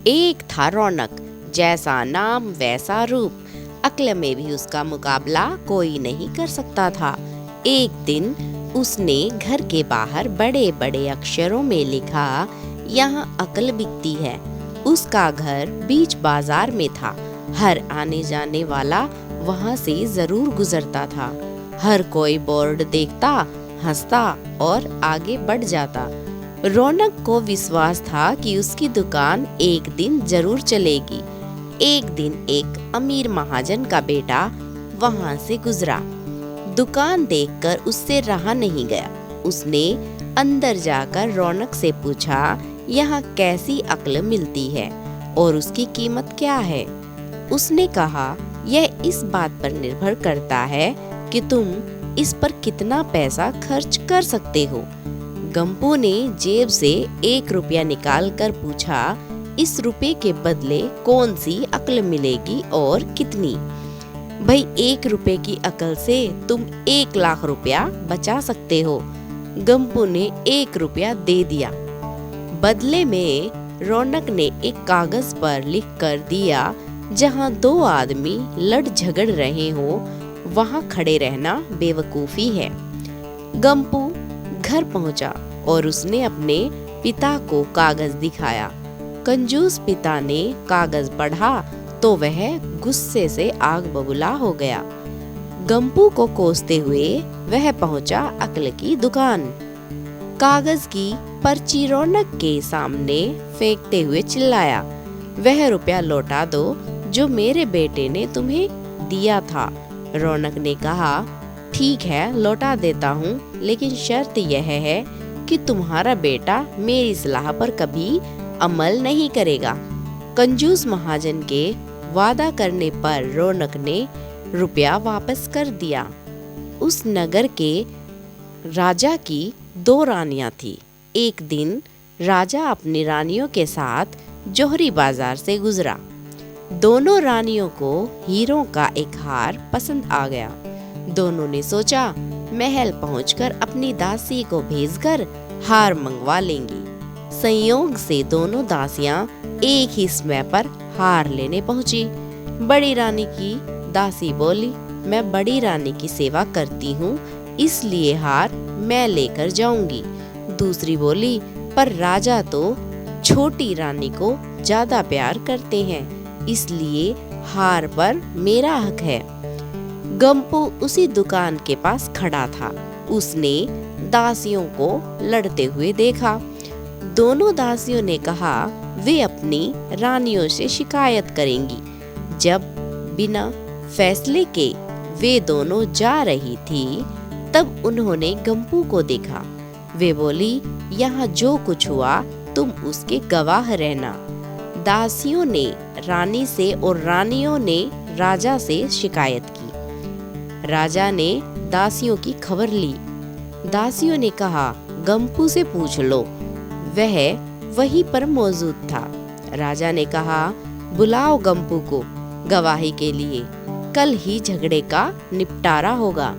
एक था रौनक, जैसा नाम वैसा रूप, अक्ल में भी उसका मुकाबला कोई नहीं कर सकता था। एक दिन उसने घर के बाहर बड़े बड़े अक्षरों में लिखा, यहाँ अक्ल बिकती है। उसका घर बीच बाजार में था। हर आने जाने वाला वहां से जरूर गुजरता था। हर कोई बोर्ड देखता, हंसता और आगे बढ़ जाता। रौनक को विश्वास था कि उसकी दुकान एक दिन जरूर चलेगी। एक दिन एक अमीर महाजन का बेटा वहां से गुजरा। दुकान देखकर उससे रहा नहीं गया। उसने अंदर जाकर रौनक से पूछा, यहाँ कैसी अक्ल मिलती है और उसकी कीमत क्या है? उसने कहा, यह इस बात पर निर्भर करता है कि तुम इस पर कितना पैसा खर्च कर सकते हो। गंपू ने जेब से 1 रुपया निकाल कर पूछा, इस रुपये के बदले कौन सी अक्ल मिलेगी और कितनी? भाई 1 रुपये की अक्ल से तुम 1 लाख रुपया बचा सकते हो। गंपू ने 1 रुपया दे दिया। बदले में रौनक ने एक कागज पर लिख कर दिया, जहाँ 2 आदमी लड़ झगड़ रहे हो वहाँ खड़े रहना बेवकूफी है। गंपू घर पहुंचा और उसने अपने पिता को कागज दिखाया। कंजूस पिता ने कागज पढ़ा तो वह गुस्से से आग बबूला हो गया। गंपू को कोसते हुए वह पहुंचा अक्ल की दुकान। कागज की पर्ची रौनक के सामने फेंकते हुए चिल्लाया, वह रुपया लौटा दो जो मेरे बेटे ने तुम्हें दिया था। रौनक ने कहा, ठीक है लौटा देता हूँ, लेकिन शर्त यह है कि तुम्हारा बेटा मेरी सलाह पर कभी अमल नहीं करेगा। कंजूस महाजन के वादा करने पर रौनक ने रुपया वापस कर दिया। उस नगर के राजा की 2 रानियां थी। एक दिन राजा अपनी रानियों के साथ जोहरी बाजार से गुजरा। दोनों रानियों को हीरों का एक हार पसंद आ गया। दोनों ने सोचा, महल पहुंचकर अपनी दासी को भेजकर हार मंगवा लेंगी। संयोग से दोनों दासियां एक ही समय पर हार लेने पहुंची। बड़ी रानी की दासी बोली, मैं बड़ी रानी की सेवा करती हूँ, इसलिए हार मैं लेकर जाऊंगी। दूसरी बोली, पर राजा तो छोटी रानी को ज्यादा प्यार करते हैं, इसलिए हार पर मेरा हक है। गंपू उसी दुकान के पास खड़ा था। उसने दासियों को लड़ते हुए देखा। दोनों दासियों ने कहा, वे अपनी रानियों से शिकायत करेंगी। जब बिना फैसले के वे दोनों जा रही थी, तब उन्होंने गंपू को देखा। वे बोली, यहाँ जो कुछ हुआ तुम उसके गवाह रहना। दासियों ने रानी से और रानियों ने राजा से शिकायत की। राजा ने दासियों की खबर ली। दासियों ने कहा, गंपू से पूछ लो, वह वहीं पर मौजूद था। राजा ने कहा, बुलाओ गंपू को गवाही के लिए, कल ही झगड़े का निपटारा होगा।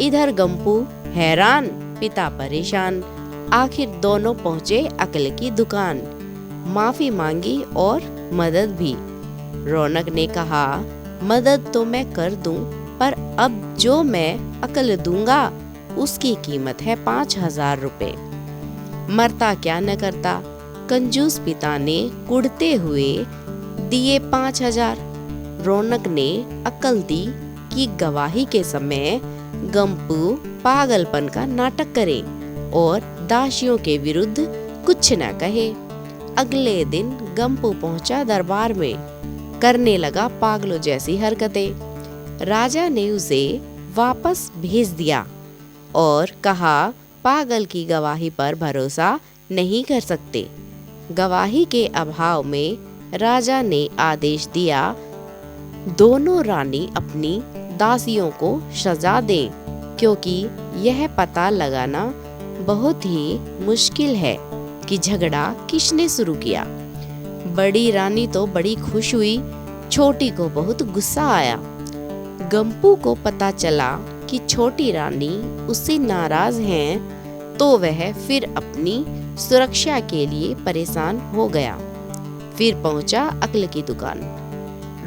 इधर गंपू हैरान, पिता परेशान। आखिर दोनों पहुंचे अक्ल की दुकान। माफी मांगी और मदद भी। रौनक ने कहा, मदद तो मैं कर दूं, पर अब जो मैं अक्ल दूंगा उसकी कीमत है 5000 रुपए। मरता क्या न करता। कंजूस पिता ने कुढ़ते हुए दिए 5000। रौनक ने अक्ल दी कि गवाही के समय गंपू पागलपन का नाटक करे और दासियों के विरुद्ध कुछ न कहे। अगले दिन गंपू पहुंचा दरबार में, करने लगा पागलों जैसी हरकतें। राजा ने उसे वापस भेज दिया और कहा, पागल की गवाही पर भरोसा नहीं कर सकते। गवाही के अभाव में राजा ने आदेश दिया, दोनों रानी अपनी दासियों को सजा दें, क्योंकि यह पता लगाना बहुत ही मुश्किल है कि झगड़ा किसने शुरू किया। बड़ी रानी तो बड़ी खुश हुई, छोटी को बहुत गुस्सा आया। गंपू को पता चला कि छोटी रानी उससे नाराज हैं, तो वह फिर अपनी सुरक्षा के लिए परेशान हो गया। फिर पहुंचा अक्ल की दुकान।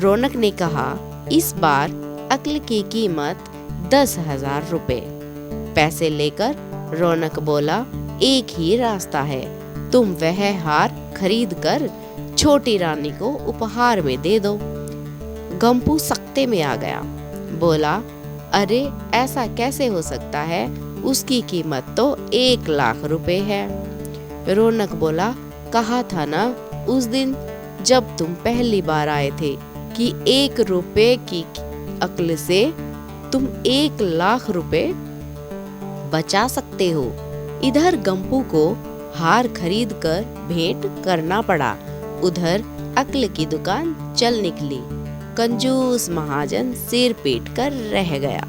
रौनक ने कहा, इस बार अक्ल की कीमत 10,000 रुपए। पैसे लेकर रौनक बोला, एक ही रास्ता है, तुम वह हार खरीद कर छोटी रानी को उपहार में दे दो। गंपू सख्ते में आ गया, बोला, अरे ऐसा कैसे हो सकता है, उसकी कीमत तो 1,00,000 रुपए है। रौनक बोला, कहा था ना उस दिन जब तुम पहली बार आए थे कि 1 रुपए की अक्ल से तुम 1,00,000 रुपए बचा सकते हो। इधर गंपू को हार खरीद कर भेंट करना पड़ा, उधर अक्ल की दुकान चल निकली। कंजूस महाजन सिर पीट कर रह गया।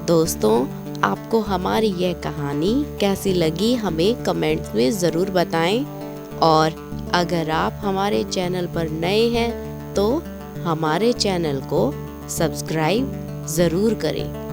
दोस्तों, आपको हमारी यह कहानी कैसी लगी हमें कमेंट्स में ज़रूर बताएं, और अगर आप हमारे चैनल पर नए हैं तो हमारे चैनल को सब्सक्राइब ज़रूर करें।